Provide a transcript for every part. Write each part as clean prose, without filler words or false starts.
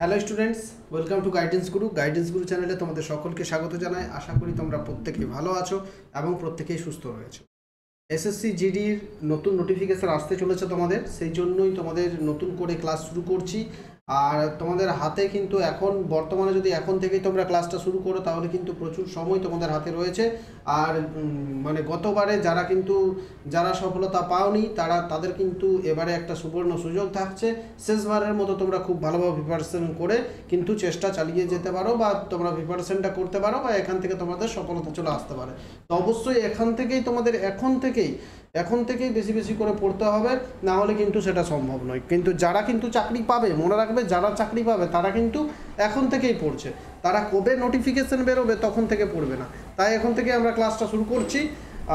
Hello students, welcome to guidance গুরু চ্যানেলে তোমাদের সকলকে স্বাগত জানাই। আশা করি তোমরা প্রত্যেকেই ভালো আছো এবং প্রত্যেকেই সুস্থ রয়েছো। এসএসসি জিডির নতুন নোটিফিকেশান আসতে চলেছে তোমাদের, সেই জন্যই তোমাদের নতুন করে ক্লাস শুরু করছি। আর তোমাদের হাতে কিন্তু এখন বর্তমানে যদি এখন থেকেই তোমরা ক্লাসটা শুরু করো তাহলে কিন্তু প্রচুর সময় তোমাদের হাতে রয়েছে। আর মানে গতবারে যারা সফলতা পাওনি তাদের কিন্তু এবারে একটা সুবর্ণ সুযোগ থাকছে। শেষবারের মতো তোমরা খুব ভালোভাবে প্রিপারেশন করে কিন্তু চেষ্টা চালিয়ে যেতে পারো, বা তোমরা প্রিপারেশনটা করতে পারো, বা এখান থেকে তোমাদের সফলতা চলে আসতে পারে। তো অবশ্যই এখন থেকেই বেশি বেশি করে পড়তে হবে, না হলে কিন্তু সেটা সম্ভব নয়। কিন্তু যারা কিন্তু চাকরি পাবে, মনে রাখবে, যারা চাকরি পাবে তারা কিন্তু এখন থেকেই পড়ছে। তারা কবে নোটিফিকেশন বেরোবে তখন থেকে পড়বে না। তাই এখন থেকে আমরা ক্লাসটা শুরু করছি।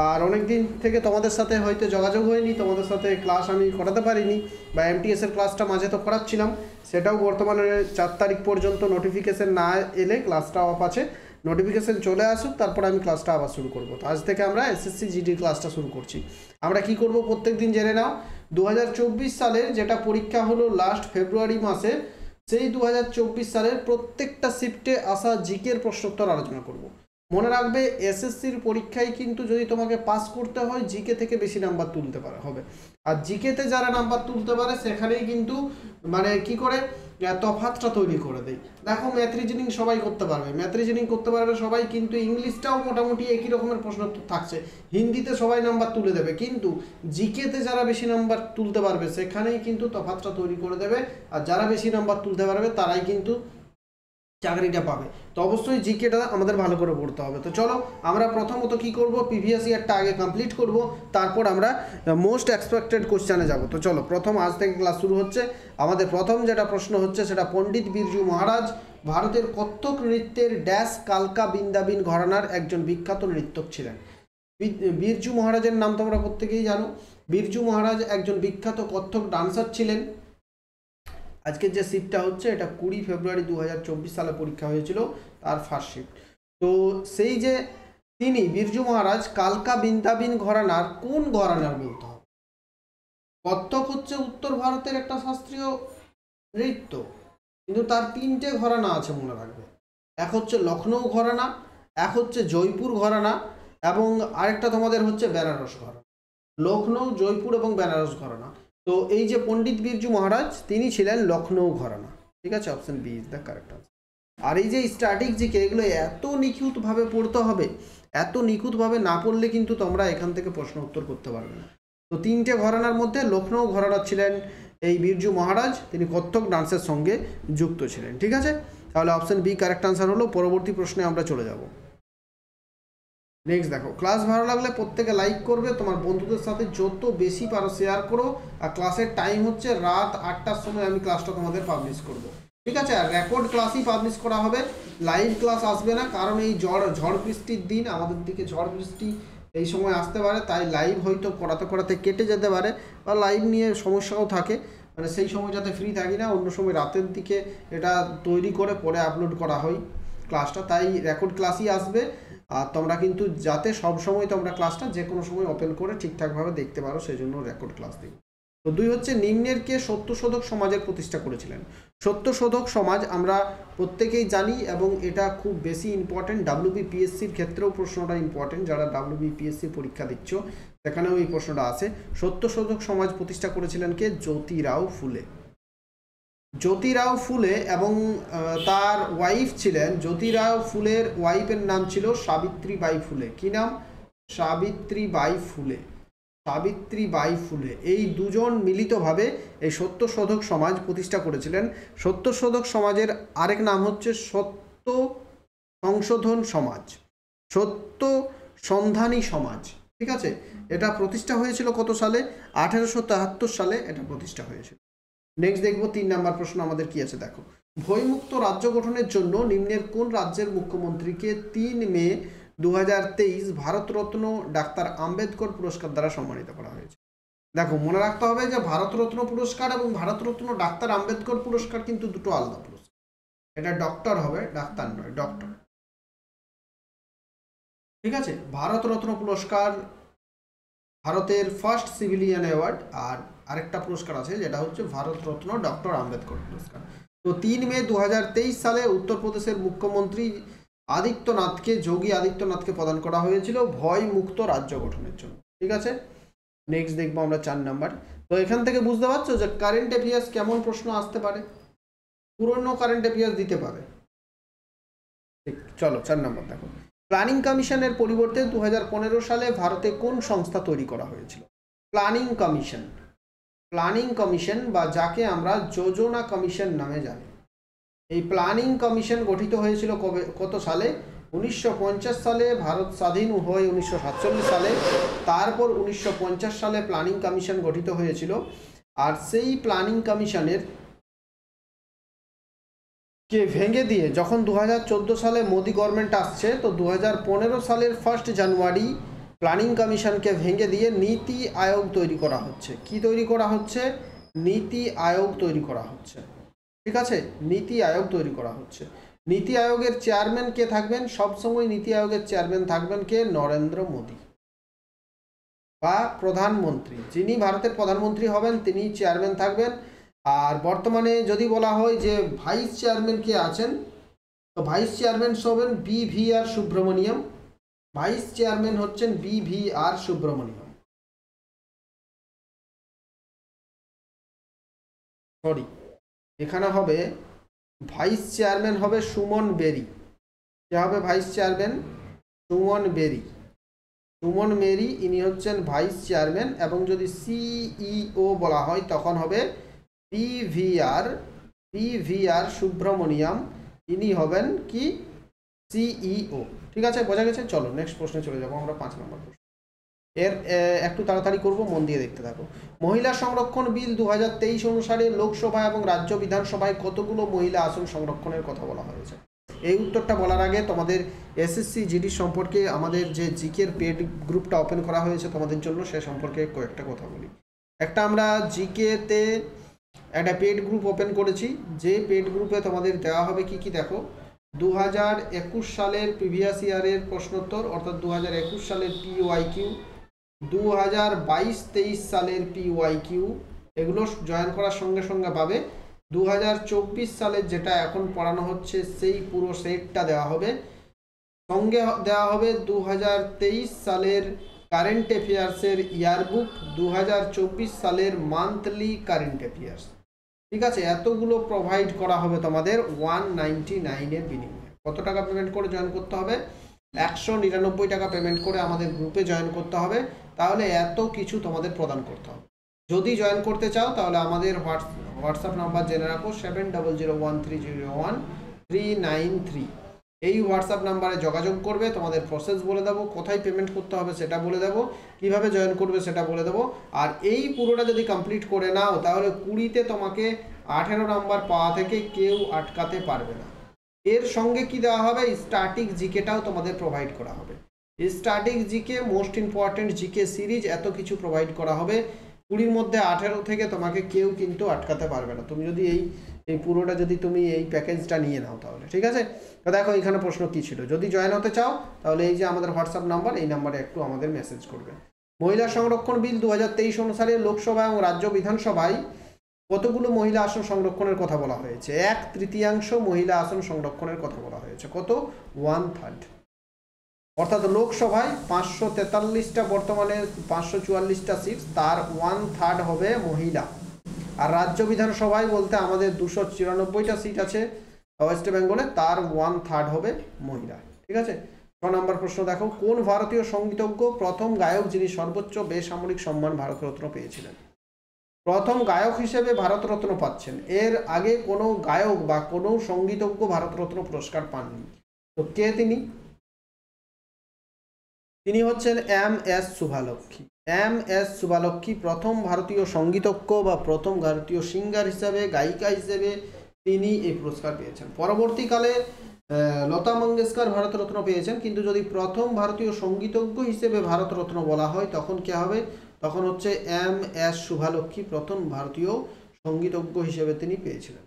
আর অনেক দিন থেকে তোমাদের সাথে হয়তো যোগাযোগ হয়নি, তোমাদের সাথে ক্লাস আমি করাতে পারিনি, বা এমটিএসের ক্লাসটা মাঝে তো করাচ্ছিলাম, সেটাও বর্তমানে 4 তারিখ পর্যন্ত নোটিফিকেশন না এলে ক্লাসটা অফ আছে। নোটিফিকেশন চলে আসুক, তারপর আমি ক্লাসটা আবার শুরু করব। তো আজ থেকে আমরা এসএসসি জিডির ক্লাসটা শুরু করছি। আমরা কি করব প্রত্যেক দিন জেনে নাও। 2024 সালের যেটা পরীক্ষা হলো লাস্ট ফেব্রুয়ারি মাসে, সেই 2024 সালের প্রত্যেকটা শিফটে আসা জিকের প্রশ্নোত্তর আলোচনা করব। মনে রাখবে, এসএসসির পরীক্ষায় কিন্তু যদি তোমাকে পাস করতে হয়, জিকে থেকে বেশি নাম্বার তুলতে হবে। আর জিকেতে যারা নাম্বার তুলতে পারে সেখানেই কিন্তু মানে কি করে তফাৎটা তৈরি করে দেয়। দেখো, ম্যাথ রিজনিং সবাই করতে পারবে সবাই, কিন্তু ইংলিশটাও মোটামুটি একই রকমের প্রশ্ন থাকছে। হিন্দিতে সবাই নাম্বার তুলে দেবে, কিন্তু জিকেতে যারা বেশি নাম্বার তুলতে পারবে সেখানেই কিন্তু তফাৎটা তৈরি করে দেবে। আর যারা বেশি নাম্বার তুলতে পারবে তারাই কিন্তু চাকরিটা পাবে। তো অবশ্যই জিকেটা আমাদের ভালো করে পড়তে হবে। তো চলো আমরা প্রথমত কি করব, প্রিভিয়াস ইয়ারটা আগে কমপ্লিট করব, তারপর আমরা মোস্ট এক্সপেক্টেড কোশ্চেনে যাব। তো চলো, প্রথম আজ থেকে ক্লাস শুরু হচ্ছে। আমাদের প্রথম যেটা প্রশ্ন হচ্ছে সেটা, পণ্ডিত বিরজু মহারাজ ভারতের কত্থক নৃত্যের ড্যাশ কালকা বৃন্দাবিন ঘরানার একজন বিখ্যাত নৃত্যক ছিলেন। বিরজু মহারাজের নাম তোমরা প্রত্যেকেই জানো। বিরজু মহারাজ একজন বিখ্যাত কত্থক ডান্সার ছিলেন। আজকের যে শিফটটা হচ্ছে এটা 20 ফেব্রুয়ারি 2024 সালে পরীক্ষা হয়েছিল, তার ফার্স্ট শিফট। তো সেই যে তিনি বিরজু মহারাজ কালকা বৃন্দাবিন ঘরানার কোন ঘরানার বলতে হবে? কত্থক হচ্ছে উত্তর ভারতের একটা শাস্ত্রীয় নৃত্য, কিন্তু তার 3টে ঘরানা আছে, মনে রাখবে। এক হচ্ছে লখনৌ ঘরানা, এক হচ্ছে জয়পুর ঘরানা, এবং আরেকটা তোমাদের হচ্ছে বেনারস ঘরানা। লখনৌ, জয়পুর এবং বেনারস ঘরানা। তো এই যে পণ্ডিত বিরজু মহারাজ, তিনি ছিলেন লখনৌ ঘরানা। ঠিক আছে, option B is the correct answer. আর এই যে স্ট্যাটিক জিকে, এগুলো এত নিখুঁতভাবে পড়তে হবে, এত নিখুঁতভাবে না পড়লে কিন্তু তোমরা এখান থেকে প্রশ্ন উত্তর করতে পারবে না। তো 3টে ঘরানার মধ্যে লখনৌ ঘরানা ছিলেন এই বিরজু মহারাজ, তিনি কত্থক ডান্সের সঙ্গে যুক্ত ছিলেন। ঠিক আছে, তাহলে অপশন বি কারেক্ট আনসার হলো। পরবর্তী প্রশ্নে আমরা চলে যাব। নেক্সট দেখো, ক্লাস ভালো লাগলে প্রত্যেকে লাইক করবে, তোমার বন্ধুদের সাথে যত বেশি পারো শেয়ার করো। আর ক্লাসের টাইম হচ্ছে রাত 8টার সময় আমি ক্লাসটা তোমাদের পাবলিশ করব। ঠিক আছে, আর রেকর্ড ক্লাসই পাবলিশ করা হবে, লাইভ ক্লাস আসবে না, কারণ এই ঝড় বৃষ্টির দিন, আমাদের দিকে ঝড় বৃষ্টি এই সময় আসতে পারে, তাই লাইভ হয়তো করাতে কেটে যেতে পারে, বা লাইভ নিয়ে সমস্যাও থাকে। মানে সেই সময় যাতে ফ্রি থাকি না, অন্য সময় রাতের দিকে এটা তৈরি করে পরে আপলোড করা হয় ক্লাসটা, তাই রেকর্ড ক্লাসই আসবে। আর তোমরা কিন্তু যাতে সব সময় তোমরা ক্লাসটা যে কোনো সময় ওপেন করে ঠিকঠাকভাবে দেখতে পারো, সেই জন্য রেকর্ড ক্লাস দিই। তো 2 হচ্ছে, নিম্নের কে সত্যশোধক সমাজের প্রতিষ্ঠা করেছিলেন? সত্যশোধক সমাজ আমরা প্রত্যেকেই জানি, এবং এটা খুব বেশি ইম্পর্টেন্ট। WBPSCর ক্ষেত্রেও প্রশ্নটা ইম্পর্টেন্ট, যারা WBPSC পরীক্ষা দিচ্ছ সেখানেও এই প্রশ্নটা আছে। সত্যশোধক সমাজ প্রতিষ্ঠা করেছিলেন কে? জ্যোতিরাও ফুলে। জ্যোতিরাও ফুলে, এবং তার ওয়াইফ ছিলেন, জ্যোতিরাও ফুলের ওয়াইফের নাম ছিল সাবিত্রীবাই ফুলে। কি নাম? সাবিত্রীবাই ফুলে। সাবিত্রীবাই ফুলে, এই দুজন মিলিতভাবে এই সত্যশোধক সমাজ প্রতিষ্ঠা করেছিলেন। সত্যশোধক সমাজের আরেক নাম হচ্ছে সত্য সংশোধন সমাজ, সত্য সন্ধানী সমাজ। ঠিক আছে, এটা প্রতিষ্ঠা হয়েছিল কত সালে? 1873 সালে এটা প্রতিষ্ঠা হয়েছিল। নেক্সট দেখবো 3 নাম্বার প্রশ্ন আমাদের কি আছে, দেখো। ভয়মুক্ত রাজ্য গঠনের জন্য নিম্নের কোন রাজ্যের মুখ্যমন্ত্রীকে 3 মে 2023 ভারতরত্ন ডাক্তার আম্বেদকর পুরস্কার দ্বারা সম্মানিত করা হয়েছে? দেখো, মনে রাখতে হবে যে ভারতরত্ন পুরস্কার এবং ভারতরত্ন ডাক্তার আম্বেদকর পুরস্কার কিন্তু দুটো আলাদা পুরস্কার। এটা ডক্টর হবে, ডাক্তার নয়, ডক্টর। ঠিক আছে, ভারতরত্ন পুরস্কার ভারতের ফার্স্ট সিভিলিয়ান অ্যাওয়ার্ড, আর আরেকটা পুরস্কার আছে যেটা হচ্ছে ভারতরত্ন ডক্টর আম্বেদকর পুরস্কার। তো 3 মে 2023 সালে উত্তরপ্রদেশের মুখ্যমন্ত্রী আদিত্যনাথকে যোগী আদিত্যনাথকে প্রদান করা হয়েছিল ভয় মুক্ত রাজ্য গঠনের জন্য। ঠিক আছে, নেক্সট দেখবো আমরা 4 নাম্বার। তো এখান থেকে বুঝতে পারছো যে কারেন্ট অ্যাফেয়ার্স কেমন প্রশ্ন আসতে পারে, পুরনো কারেন্ট অ্যাফেয়ার্স দিতে পারে। ঠিক, চলো 4 নাম্বার দেখো। প্ল্যানিং কমিশনের পরিবর্তে 2015 সালে ভারতে কোন সংস্থা তৈরি করা হয়েছিল? প্ল্যানিং কমিশন, প্ল্যানিং কমিশন বা যাকে আমরা যোজনা কমিশন নামে জানি। এই প্ল্যানিং কমিশন গঠিত হয়েছিল কবে, কত সালে? 1950 সালে। ভারত স্বাধীন হয় 1947 সালে। তারপর 1950 সালে প্ল্যানিং কমিশন গঠিত হয়েছিল। আর সেই প্ল্যানিং কমিশনের কে ভেঙে দিয়ে যখন 2014 সালে মোদি গভর্নমেন্ট আসছে, তো 2015 সালের 1 জানুয়ারি প্ল্যানিং কমিশনকে ভেঙে দিয়ে নীতি আয়োগ তৈরি করা হচ্ছে। কি তৈরি করা হচ্ছে? নীতি আয়োগ তৈরি করা হচ্ছে। ঠিক আছে, নীতি আয়োগ তৈরি করা হচ্ছে। নীতি আয়োগের চেয়ারম্যান কে থাকবেন? সবসময় নীতি আয়োগের চেয়ারম্যান থাকবেন কে? নরেন্দ্র মোদী বা প্রধানমন্ত্রী। যিনি ভারতের প্রধানমন্ত্রী হবেন তিনি চেয়ারম্যান থাকবেন। আর বর্তমানে যদি বলা হয় যে ভাইস চেয়ারম্যান কে আছেন, তো ভাইস চেয়ারম্যান হবেন BVR সুব্রমণিয়াম। ভাইস চেয়ারম্যান হচ্ছেন BVR সুব্রমণিয়াম। সরি, এখানে হবে ভাইস চেয়ারম্যান হবে সুমন বেরি। কে হবে ভাইস চেয়ারম্যান? সুমন বেরি। সুমন বেরি ইনি হচ্ছেন ভাইস চেয়ারম্যান। এবং যদি CEO বলা হয় তখন হবে BVR সুব্রমণিয়াম, ইনি হবেন কি? CEO। ঠিক আছে, বোঝা গেছে। চলো নেক্সট প্রশ্নে চলে যাবো আমরা, 5 নম্বর প্রশ্ন। এর একটু তাড়াতাড়ি করব, মন দিয়ে দেখতে থাকো। মহিলা সংরক্ষণ বিল 2023 অনুসারে লোকসভা এবং রাজ্য বিধানসভায় কতগুলো মহিলা আসন সংরক্ষণের কথা বলা হয়েছে? এই উত্তরটা বলার আগে তোমাদের SSC GD সম্পর্কে আমাদের যে জিকের পেড গ্রুপটা ওপেন করা হয়েছে তোমাদের জন্য, সে সম্পর্কে কয়েকটা কথা বলি। একটা আমরা জিকেতে একটা পেড গ্রুপ ওপেন করেছি, যে পেড গ্রুপে তোমাদের দেওয়া হবে কি কি দেখো। 2021 সালের প্রিভিয়াস ইয়ারের প্রশ্নোত্তর, অর্থাৎ 2021 সালের PYQ, 2022-23 সালের PYQ, এগুলো জয়েন করার সঙ্গে সঙ্গে পাবে। 2024 সালের যেটা এখন পড়ানো হচ্ছে সেই পুরো সেটটা দেওয়া হবে। সঙ্গে দেওয়া হবে 2023 সালের কারেন্ট অ্যাফেয়ার্সের ইয়ারবুক, 2024 সালের মান্থলি কারেন্ট অ্যাফেয়ার্স। ঠিক আছে, এতগুলো প্রোভাইড করা হবে তোমাদের 199 এর বিনিময়ে। কত টাকা পেমেন্ট করে জয়েন করতে হবে? 199 টাকা পেমেন্ট করে আমাদের গ্রুপে জয়েন করতে হবে। তাহলে এত কিছু তোমাদের প্রদান করতে হবে। যদি জয়েন করতে চাও তাহলে আমাদের হোয়াটসঅ্যাপ নাম্বার জেনে রাখো, 7001301393। এই হোয়াটসঅ্যাপ নাম্বারে যোগাযোগ করবে, তোমাদের প্রসেস বলে দেবো, কোথায় পেমেন্ট করতে হবে সেটা বলে দেবো, কিভাবে জয়েন করবে সেটা বলে দেবো। আর এই পুরোটা যদি কমপ্লিট করে নাও তাহলে 20-তে তোমাকে 18 নাম্বার পাওয়া থেকে কেউ আটকাতে পারবে না। এর সঙ্গে কি দেওয়া হবে? স্ট্যাটিক জিকেটাও তোমাদের প্রোভাইড করা হবে। Static GK, most important GK series, এত কিছু প্রোভাইড করা হবে। 20-র মধ্যে 18 থেকে তোমাকে কেউ কিন্তু আটকাতে পারবে না, তুমি যদি এই পুরোটা যদি তুমি এই প্যাকেজটা নিয়ে নাও তাহলে। ঠিক আছে, তো দেখো এখানে প্রশ্ন কি ছিল। যদি জয়েন হতে চাও তাহলে এই যে আমাদের হোয়াটসঅ্যাপ নাম্বার, এই নাম্বারে একটু আমাদের মেসেজ করবে। মহিলা সংরক্ষণ বিল 2023 অনুসারে লোকসভা এবং রাজ্য বিধানসভায় কতগুলো মহিলা আসন সংরক্ষণের কথা বলা হয়েছে? 1/3 মহিলা আসন সংরক্ষণের কথা বলা হয়েছে। কত? 1/3। অর্থাৎ লোকসভায় 543টা, বর্তমানে 544টা সিট, তার 1/3 হবে মহিলা। আর রাজ্য বিধানসভায় বলতে আমাদের 294টা সিট আছে ওয়েস্ট বেঙ্গলে, তার 1/3 হবে মহিলা। ঠিক আছে, 6 নম্বর প্রশ্ন দেখো। কোন ভারতীয় সঙ্গীতজ্ঞ প্রথম গায়ক যিনি সর্বোচ্চ বেসামরিক সম্মান ভারতরত্ন পেয়েছিলেন? প্রথম গায়ক হিসেবে ভারতরত্ন পাচ্ছেন। এর আগে কোনো গায়ক বা কোনো সঙ্গীতজ্ঞ ভারতরত্ন পুরস্কার পাননি। তো কে তিনি? তিনি হচ্ছেন MS শুভালক্ষ্মী। MS শুভালক্ষ্মী প্রথম ভারতীয় সঙ্গীতজ্ঞ বা প্রথম ভারতীয় সিঙ্গার হিসেবে, গায়িকা হিসেবে তিনি এই পুরস্কার পেয়েছেন। পরবর্তীকালে লতা মঙ্গেশকর ভারতরত্ন পেয়েছেন, কিন্তু যদি প্রথম ভারতীয় সঙ্গীতজ্ঞ হিসেবে ভারতরত্ন বলা হয় তখন কে হবে? তখন হচ্ছে MS শুভালক্ষ্মী প্রথম ভারতীয় সঙ্গীতজ্ঞ হিসেবে তিনি পেয়েছিলেন।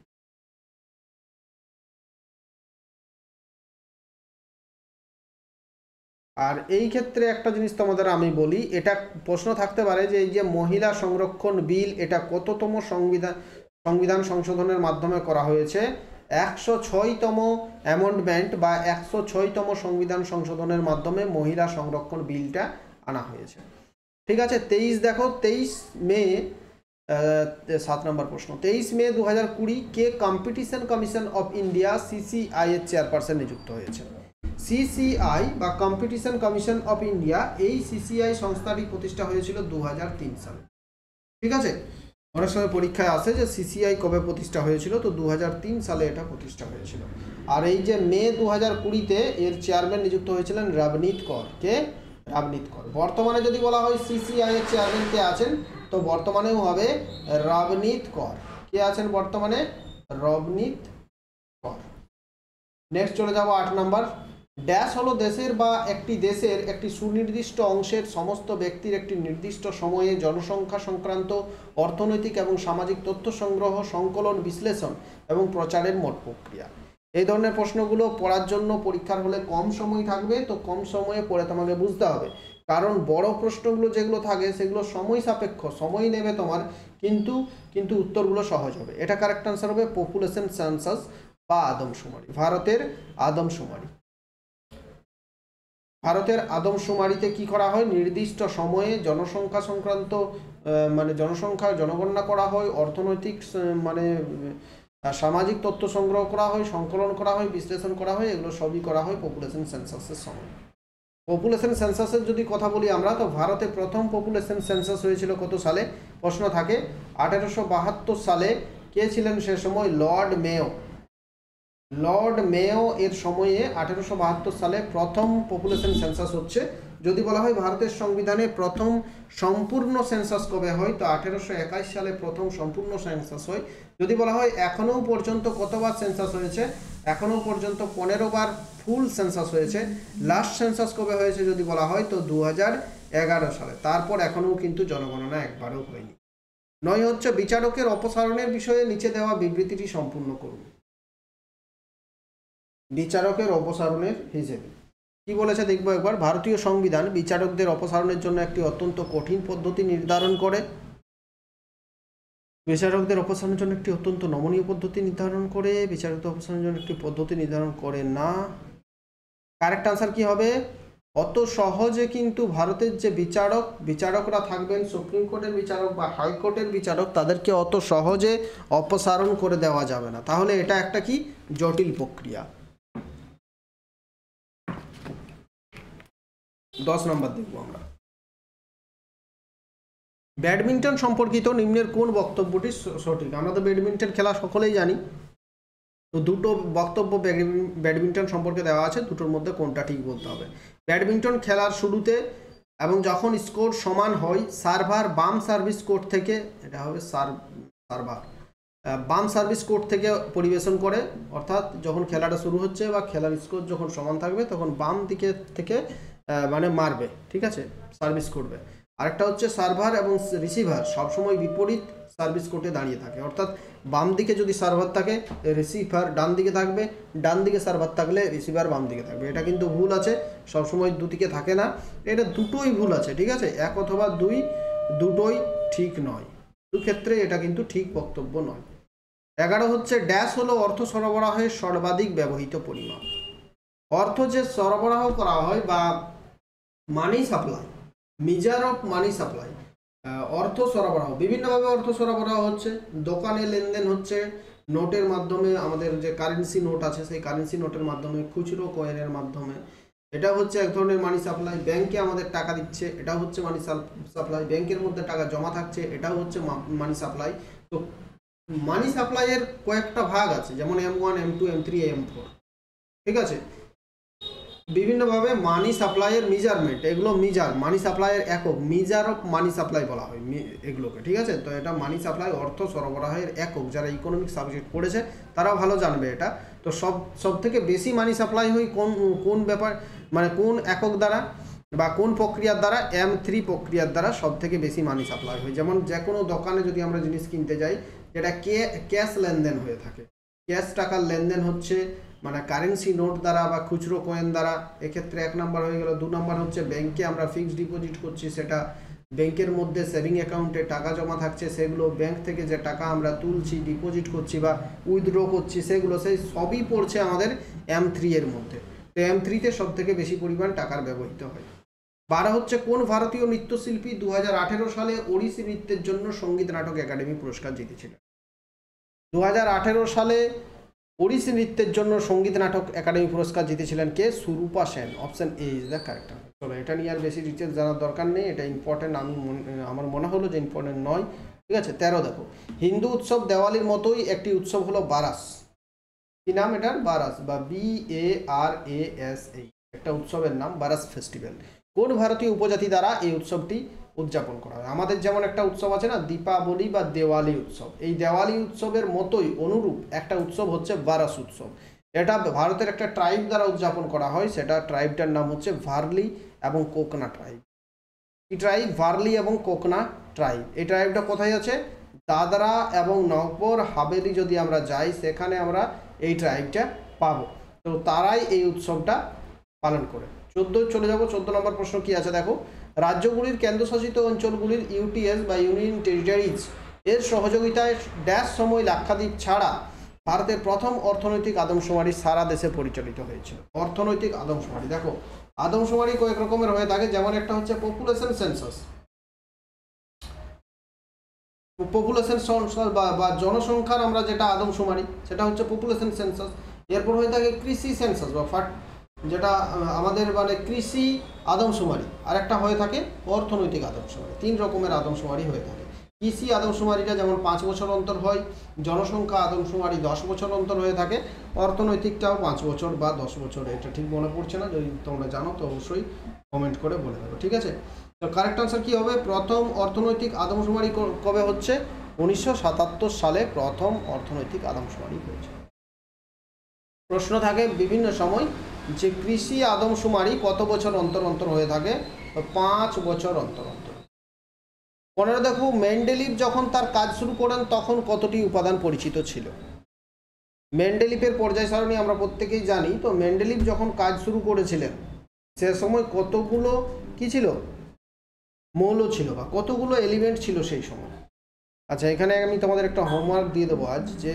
আর এই ক্ষেত্রে একটা জিনিস তোমাদের আমি বলি, এটা প্রশ্ন থাকতে পারে যে এই যে মহিলা সংরক্ষণ বিল, এটা কততম সংবিধান সংবিধান সংশোধনের মাধ্যমে করা হয়েছে 106তম অ্যামেন্ডমেন্ট বা 106তম সংবিধান সংশোধনের মাধ্যমে মহিলা সংরক্ষণ বিলটা আনা হয়েছে। ঠিক আছে, 23 দেখো 23 মে 7 নম্বর প্রশ্ন, 23 মে 2020 কে competition commission of India CCI এর চেয়ারপারসন নিযুক্ত হয়েছে। সিসিআই বা কম্পিটিশন কমিশন অফ ইন্ডিয়া, এই সিসিআই সংস্থাটি প্রতিষ্ঠা হয়েছিল 2003 সালে। ঠিক আছে, অনেক সময় পরীক্ষায় আসে যে সিসিআই কবে প্রতিষ্ঠা হয়েছিল, তো 2003 সালে এটা প্রতিষ্ঠা হয়েছিল। আর এই যে মে 2020-তে এর চেয়ারম্যান নিযুক্ত হয়েছিলেন রবনীত কর। কে? রবনীত কর। বর্তমানে যদি বলা হয় সিসিআই এর চেয়ারম্যান কে আছেন, তো বর্তমানেও হবে রবনীত কর। কে আছেন বর্তমানে? রবনীত কর। নেক্সট চলে যাব 8 নম্বর। ড্যাশ হলো দেশের বা একটি দেশের একটি সুনির্দিষ্ট অংশের সমস্ত ব্যক্তির একটি নির্দিষ্ট সময়ে জনসংখ্যা সংক্রান্ত অর্থনৈতিক এবং সামাজিক তথ্য সংগ্রহ, সংকলন, বিশ্লেষণ এবং প্রচারের মোট প্রক্রিয়া। এই ধরনের প্রশ্নগুলো পড়ার জন্য পরীক্ষার হলে কম সময় থাকবে, তো কম সময়ে পড়ে তোমাকে বুঝতে হবে, কারণ বড় প্রশ্নগুলো যেগুলো থাকে সেগুলো সময় সাপেক্ষ, সময় নেবে তোমার, কিন্তু উত্তরগুলো সহজ হবে। এটা কারেক্ট আনসার হবে পপুলেশন সেন্সাস বা আদমশুমারি। ভারতের আদমশুমারি। ভারতের আদমশুমারিতে কি করা হয়? নির্দিষ্ট সময়ে জনসংখ্যা সংক্রান্ত জনগণনা করা হয়, অর্থনৈতিক সামাজিক তথ্য সংগ্রহ করা হয়, সংকলন করা হয়, বিশ্লেষণ করা হয়, এগুলো সবই করা হয় পপুলেশন সেন্সাসের সময়। পপুলেশন সেন্সাসের যদি কথা বলি আমরা, তো ভারতে প্রথম পপুলেশন সেন্সাস হয়েছিল কত সালে? প্রশ্ন থাকে 1872 সালে। কে ছিলেন সে সময়? Lord Mayo. লর্ড মেয়ো এর সময়ে 1872 সালে প্রথম পপুলেশন সেন্সাস হচ্ছে। যদি বলা হয় ভারতের সংবিধানে প্রথম সম্পূর্ণ সেন্সাস কবে হয়, তো 1821 সালে প্রথম সম্পূর্ণ সেন্সাস হয়। যদি বলা হয় এখনও পর্যন্ত কতবার সেন্সাস হয়েছে, এখনও পর্যন্ত 15 বার ফুল সেন্সাস হয়েছে। লাস্ট সেন্সাস কবে হয়েছে যদি বলা হয়, তো 2011 সালে। তারপর এখনও কিন্তু জনগণনা একবারও হয়নি। 9 হচ্ছে বিচারকের অপসারণের বিষয়ে নিচে দেওয়া বিবৃতিটি সম্পূর্ণ করুন। বিচারকের অপসারণের হিসেবে কি বলেছে দেখবো একবার। ভারতীয় সংবিধান বিচারকদের অপসারণের জন্য একটি অত্যন্ত কঠিন পদ্ধতি নির্ধারণ করে। বিচারকদের অপসারণের জন্য একটি অত্যন্ত নমনীয় পদ্ধতি নির্ধারণ করে। বিচারকদের অপসারণের জন্য একটি পদ্ধতি নির্ধারণ করে না। কারেক্ট আনসার কি হবে? অত সহজে কিন্তু ভারতের যে বিচারকরা থাকবেন, সুপ্রিম কোর্টের বিচারক বা হাইকোর্টের বিচারক, তাদেরকে অত সহজে অপসারণ করে দেওয়া যাবে না। তাহলে এটা একটা কি জটিল প্রক্রিয়া। 10 নম্বর দেখব আমরা। ব্যাডমিন্টন সম্পর্কিত নিম্নের কোন বক্তব্যটি সঠিক? আমরা তো ব্যাডমিন্টন খেলা সকলেই জানি, তো দুটো বক্তব্য ব্যাডমিন্টন সম্পর্কে দেওয়া আছে, দুটোর মধ্যে কোনটা ঠিক বলতে হবে। ব্যাডমিন্টন খেলার শুরুতে এবং যখন স্কোর সমান হয়, সার্ভার বাম সার্ভিস কোর্ট থেকে, এটা হবে সার্ভার বাম সার্ভিস কোর্ট থেকে পরিবেশন করে, অর্থাৎ যখন খেলাটা শুরু হচ্ছে বা খেলার স্কোর যখন সমান থাকবে তখন বাম দিকে থেকে মারবে, ঠিক আছে, সার্ভিস করবে। আরেকটা হচ্ছে সার্ভার এবং রিসিভার সবসময় বিপরীত সার্ভিস কোর্টে দাঁড়িয়ে থাকে, অর্থাৎ বাম দিকে যদি সার্ভার থাকে রিসিভার ডান দিকে থাকবে, ডান দিকে সার্ভার থাকলে রিসিভার বাম দিকে থাকবে। এটা কিন্তু ভুল আছে, সবসময় দুদিকে থাকে না, এটা দুটোই ভুল আছে, ঠিক আছে, এক অথবা দুই, দুটোই ঠিক নয়, দুক্ষেত্রে এটা কিন্তু ঠিক বক্তব্য নয়। 11 হচ্ছে ড্যাশ হলো অর্থ সরবরাহের সর্বাধিক ব্যবহৃত পরিমাণ। অর্থ যে সরবরাহ করা হয় বা মানি supply, measure of money supply, অর্থ সরবরাহ, বিভিন্নভাবে অর্থ সরবরাহ হচ্ছে। দোকানে লেনদেন হচ্ছে নোটের মাধ্যমে, আমাদের যে কারেন্সি নোট আছে সেই কারেন্সি নোটের মাধ্যমে, খুচরো কয়েনের মাধ্যমে, এটা হচ্ছে এক ধরনের মানি সাপ্লাই। ব্যাংকে আমাদের টাকা দিচ্ছে, এটাও হচ্ছে মানি সাপ্লাই। ব্যাংকের মধ্যে টাকা জমা থাকছে, এটাও হচ্ছে মানি সাপ্লাই। তো মানি সাপ্লাইয়ের কয়েকটা ভাগ আছে, যেমন M1, M2, M3, M4, ঠিক আছে। বিভিন্নভাবে মানি সাপ্লাইয়ের মেজারমেন্ট, এগুলো মানি সাপ্লাইয়ের একক, মেজার অফ মানি সাপ্লাই বলা হয় এগুলোকে, ঠিক আছে। তো এটা মানি সাপ্লাই অর্থ সরবরাহের একক, যারা ইকোনমিক সাবজেক্ট পড়েছে তারাও ভালো জানবে এটা। তো সব থেকে বেশি মানি সাপ্লাই হয় কোন ব্যাপার, মানে কোন একক দ্বারা বা কোন প্রক্রিয়ার দ্বারা? M3 প্রক্রিয়ার দ্বারা সব থেকে বেশি মানি সাপ্লাই হয়। যেমন যে কোনো দোকানে যদি আমরা জিনিস কিনতে যাই, যেটা ক্যাশ লেনদেন হয়ে থাকে, ক্যাশ টাকার লেনদেন হচ্ছে মানে কারেন্সি নোট দ্বারা বা খুচরো কয়েন দ্বারা, এক্ষেত্রে 1 নম্বর হয়ে গেল। 2 নম্বর হচ্ছে ব্যাংকে আমরা ফিক্সড ডিপোজিট করছি, সেটা ব্যাংকের মধ্যে সেভিং অ্যাকাউন্টে টাকা জমা থাকছে, সেগুলো ব্যাংক থেকে যে টাকা আমরা তুলছি, ডিপোজিট করছি বা উইথড্র করছি, সেগুলো সেই সবই পড়ছে আমাদের M3 এর মধ্যে। তো M3-তে সব থেকে বেশি পরিমাণ টাকার ব্যবহৃত হয়। 12 হচ্ছে কোন ভারতীয় নৃত্যশিল্পী 2018 সালে ওড়িশি নৃত্যের জন্য সঙ্গীত নাটক একাডেমি পুরস্কার জিতেছিলেন? 2018 সালে ওড়িশি নৃত্যের জন্য সঙ্গীত নাটক একাডেমি পুরস্কার জিতেছিলেন কে? Surupa Sen. Option A is the correct answer. চলো, এটা নিয়ে আর বেশি ডিটেলস জানার দরকার নেই, এটা ইম্পর্টেন্ট, আমার মনে হলো যে ইম্পর্টেন্ট নয়। ঠিক আছে, 13 দেখো, হিন্দু উৎসব দেওয়ালির মতোই একটি উৎসব হলো বারাস। কি নাম এটার? বারাস বা BARAS, একটা উৎসবের নাম বারাস ফেস্টিভ্যাল। কোন ভারতীয় উপজাতি দ্বারা এই উৎসবটি উদযাপন করা হয়? আমাদের যেমন একটা উৎসব আছে না, দীপাবলি বা দেওয়ালি উৎসব, এই দেওয়ালি উৎসবের মতোই অনুরূপ একটা উৎসব হচ্ছে বারাস উৎসব। এটা ভারতের একটা ট্রাইব দ্বারা উদযাপন করা হয়, সেটা ট্রাইবটার নাম হচ্ছে ভার্লি এবং কোকনা ট্রাইব। এই ট্রাইব ভার্লি এবং কোকনা ট্রাইব, এই ট্রাইবটা কোথায় আছে? দাদরা এবং নগর হাভেলি যদি আমরা যাই, সেখানে আমরা এই ট্রাইবটা পাবো। তো তারাই এই উৎসবটা পালন করে। 14 চলে যাব, 14 নম্বর প্রশ্ন কি আছে দেখো, রাজ্যগুলির কেন্দ্রশাসিত অঞ্চলগুলির ইউটিএস বা ইউনিয়ন টেরিটরিজ এর সহযোগিতায় ড্যাশ সময় লাক্ষাদ্বীপ ছাড়া ভারতের প্রথম অর্থনৈতিক আদমশুমারি সারা দেশে পরিচালিত হয়েছিল? অর্থনৈতিক আদমশুমারি, দেখো আদমশুমারি কয়েক রকমের হয়ে থাকে, যেমন একটা হচ্ছে পপুলেশন সেন্সাস, বা জনসংখ্যার আমরা যেটা আদমশুমারি সেটা হচ্ছে পপুলেশন সেন্সাস। এরপর হয়ে থাকে কৃষি সেন্সাস বা যেটা আমাদের মানে কৃষি আদমশুমারি, আর একটা হয়ে থাকে অর্থনৈতিক আদমশুমারি। 3 রকমের আদমশুমারি হয়ে থাকে। কৃষি আদমশুমারিটা যেমন 5 বছর অন্তর হয়, জনসংখ্যা আদমশুমারি 10 বছর অন্তর হয়ে থাকে, অর্থনৈতিকটাও 5 বছর বা 10 বছর, এটা ঠিক মনে পড়ছে না, যদি তোমরা জানো তো অবশ্যই কমেন্ট করে বলে দেবো। ঠিক আছে, তো কারেক্ট আনসার কি হবে? প্রথম অর্থনৈতিক আদমশুমারি কবে হচ্ছে? 1977 সালে প্রথম অর্থনৈতিক আদমশুমারি হয়েছে। প্রশ্ন থাকে বিভিন্ন সময় যে কৃষি আদমশুমারি কত বছর অন্তর অন্তর হয়ে থাকে? 5 বছর অন্তর অন্তর। 15 দেখো, মেন্ডেলিভ যখন তার কাজ শুরু করেন তখন কতটি উপাদান পরিচিত ছিল? মেন্ডেলিভের পর্যায় সারণী আমরা প্রত্যেকেই জানি। তো মেন্ডেলিভ যখন কাজ শুরু করেছিলেন সে সময় কতগুলো কি ছিল? মৌল ছিল বা কতগুলো এলিমেন্ট ছিল সেই সময়? আচ্ছা, এখানে আমি তোমাদের একটা হোমওয়ার্ক দিয়ে দেবো আজ, যে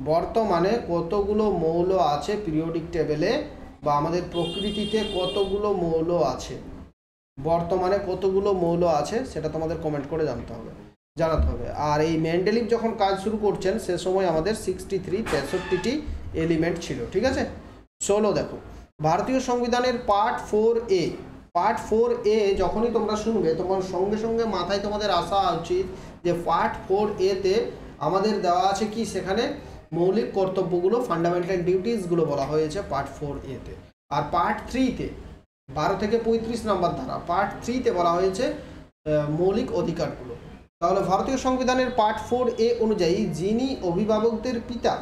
বর্তমানে কতগুলো মৌল আছে পিরিয়ডিক টেবিলে বা আমাদের প্রকৃতিতে কতগুলো মৌল আছে, বর্তমানে কতগুলো মৌল আছে সেটা তোমাদের কমেন্ট করে জানাতে হবে। আর এই মেন্ডেলিভ যখন কাজ শুরু করছেন সে সময় আমাদের 63 এলিমেন্ট ছিল। ঠিক আছে, 16 দেখো, ভারতীয় সংবিধানের পার্ট 4A যখনই তোমরা শুনবে তোমার সঙ্গে সঙ্গে মাথায় তোমাদের আসা উচিত যে পার্ট 4A-তে আমাদের দেওয়া আছে কি? সেখানে মৌলিক কর্তব্যগুলো, ফান্ডামেন্টাল ডিউটিসগুলো বলা হয়েছে পার্ট 4A-তে। আর পার্ট 3-তে 12 থেকে 35 নম্বর ধারা, পার্ট 3-তে বলা হয়েছে মৌলিক অধিকারগুলো। তাহলে ভারতীয় সংবিধানের পার্ট 4A অনুযায়ী যিনি অভিভাবকদের পিতা,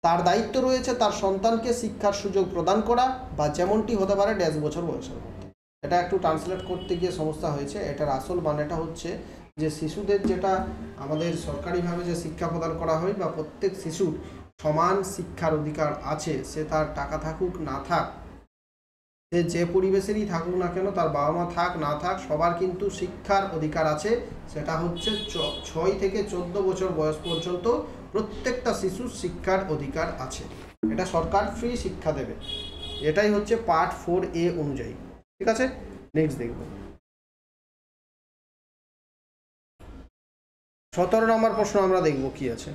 তার দায়িত্ব রয়েছে তার সন্তানকে শিক্ষার সুযোগ প্রদান করা বা যেমনটি হতে পারে 1.5 বছর বয়সের মধ্যে। এটা একটু ট্রান্সলেট করতে গিয়ে সমস্যা হয়েছে। এটার আসল মানেটা হচ্ছে যে শিশুদের যেটা আমাদের সরকারিভাবে যে শিক্ষা প্রদান করা হয় বা প্রত্যেক শিশুর সমান শিক্ষার অধিকার আছে, সে তার টাকা থাকুক না থাক, সে যে পরিবেশেরই থাকুক না কেন, তার বাবা মা থাক না থাক, সবার কিন্তু শিক্ষার অধিকার আছে। সেটা হচ্ছে 6 থেকে 14 বছর বয়স পর্যন্ত প্রত্যেকটা শিশুর শিক্ষার অধিকার আছে। এটা সরকার ফ্রি শিক্ষা দেবে। এটাই হচ্ছে পার্ট 4A অনুযায়ী। ঠিক আছে, নেক্সট দেখব। 17 নম্বর প্রশ্ন আমরা দেখব কি আছে।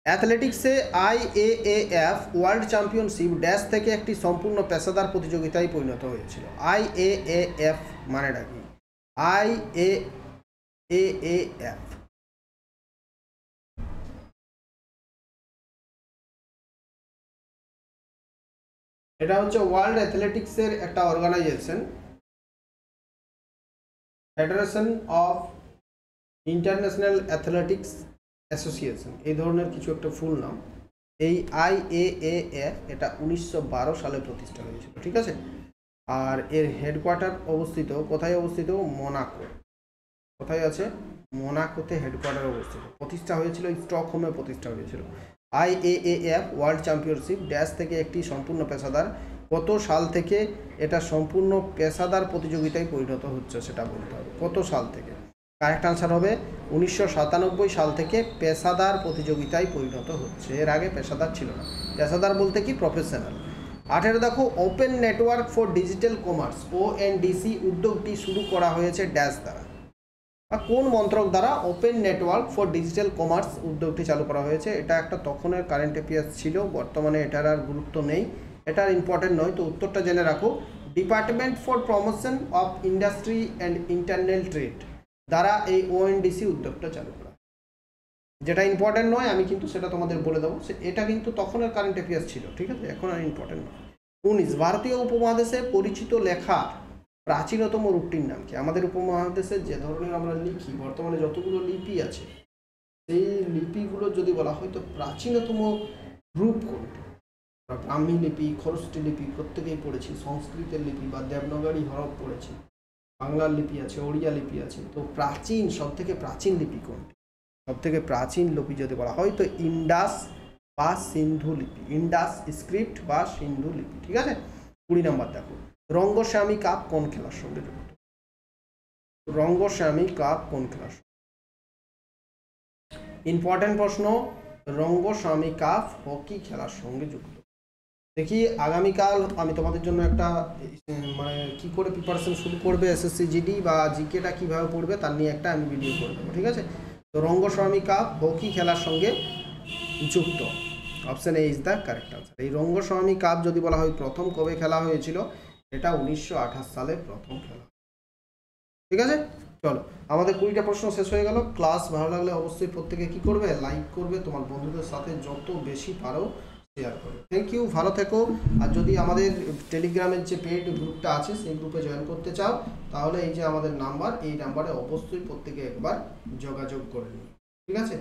অ্যাথলেটিক্সে IAAF ওয়ার্ল্ড চ্যাম্পিয়নশিপ ড্যাশ থেকে একটি সম্পূর্ণ পেশাদার প্রতিযোগিতায় পরিণত হয়েছিল। IAAF মানেটা কি? IAAF এটা হচ্ছে ওয়ার্ল্ড অ্যাথলেটিক্সের একটা organisation, federation of international athletics association, এই ধরনের কিছু একটা ফুল নাম। এই IAAF এটা 1912 সালে প্রতিষ্ঠা হয়েছিল। ঠিক আছে, আর এর হেডকোয়ার্টার অবস্থিত কোথায়? অবস্থিত মোনাকো। কোথায় আছে? মোনাকোতে হেডকোয়ার্টার অবস্থিত। প্রতিষ্ঠা হয়েছিল স্টকহোমে প্রতিষ্ঠা হয়েছিল। IAAF ওয়ার্ল্ড চ্যাম্পিয়নশিপ ড্যাশ থেকে একটি সম্পূর্ণ পেশাদার কত সাল থেকে এটা সম্পূর্ণ পেশাদার প্রতিযোগিতায় পরিণত হচ্ছে সেটা বলতে হবে, কত সাল থেকে। কারেক্ট আনসার হবে 1997 সাল থেকে পেশাদার প্রতিযোগিতায় পরিণত হচ্ছে, এর আগে পেশাদার ছিল না। পেশাদার বলতে কি, প্রফেশনাল। 18 দেখো, open network for digital commerce ONDC উদ্যোগটি শুরু করা হয়েছে ড্যাশ দ্বারা, কোন মন্ত্রক দ্বারা open network for digital commerce উদ্যোগটি চালু করা হয়েছে। এটা একটা তখনের কারেন্ট অ্যাফেয়ার্স ছিল, বর্তমানে এটার আর গুরুত্ব নেই, এটার ইম্পর্টেন্ট নয়, তো উত্তরটা জেনে রাখো। Department for promotion of industry and international trade দ্বারা এই ONDC উদ্যোগটা চালু করা। যেটা ইম্পর্টেন্ট নয় আমি কিন্তু সেটা তোমাদের বলে দেবো, এটা কিন্তু তখনের কারেন্ট অ্যাফেয়ার্স ছিল, ঠিক আছে, এখন আর ইম্পর্টেন্ট নয়। 19 ভারতীয় উপমহাদেশে পরিচিত লেখা প্রাচীনতম রূপটির নাম কি। আমাদের উপমহাদেশে যে ধরনের আমরা লিখি, বর্তমানে যতগুলো লিপি আছে সেই লিপিগুলো যদি বলা হয় তো প্রাচীনতম রূপ কোনটি। ব্রাহ্মী লিপি, খরস্টি লিপি প্রত্যেকেই পড়েছি, সংস্কৃতের লিপি বা দেবনাগরী হরফ পড়েছি, বাংলার লিপি আছে, ওড়িয়া লিপি আছে, তো প্রাচীন সবথেকে প্রাচীন লিপি কোনটি। সবথেকে প্রাচীন লিপি যদি বলা হয় তো ইন্ডাস বা সিন্ধু লিপি, ইন্ডাস স্ক্রিপ্ট বা সিন্ধু লিপি, ঠিক আছে। 20 নম্বর দেখো, রঙ্গস্বামী কাপ কোন খেলার সঙ্গে যুক্ত। রঙ্গস্বামী কাপ কোন খেলার সঙ্গে, ইম্পর্টেন্ট প্রশ্ন। রঙ্গস্বামী কাপ হকি খেলার সঙ্গে যুক্ত। দেখি আগামীকাল আমি তোমাদের জন্য একটা মানে কি করে প্রিপারেশন শুরু করবে SSC GD বা জিকেটা কিভাবে পড়বে তার নিয়ে একটা আমি ভিডিও করে দেবো, ঠিক আছে। তো রঙ্গস্বামী কাপ হকি খেলার সঙ্গে যুক্ত, option A is the correct answer. এই রঙ্গস্বামী কাপ যদি বলা হয় প্রথম কবে খেলা হয়েছিল, এটা 1928 সালে প্রথম খেলা, ঠিক আছে। চলো, আমাদের 20টা প্রশ্ন শেষ হয়ে গেল। ক্লাস ভালো লাগলে অবশ্যই প্রত্যেকে কি করবে, লাইক করবে, তোমার বন্ধুদের সাথে যত বেশি পারো শেয়ার করবে। থ্যাংক ইউ, ভালো থেকো। আর যদি আমাদের টেলিগ্রামের যে পেড গ্রুপটা আছে সেই গ্রুপে জয়েন করতে চাও তাহলে এই যে আমাদের নাম্বার, এই নাম্বারে অবশ্যই প্রত্যেকে একবার যোগাযোগ করে নিন, ঠিক আছে।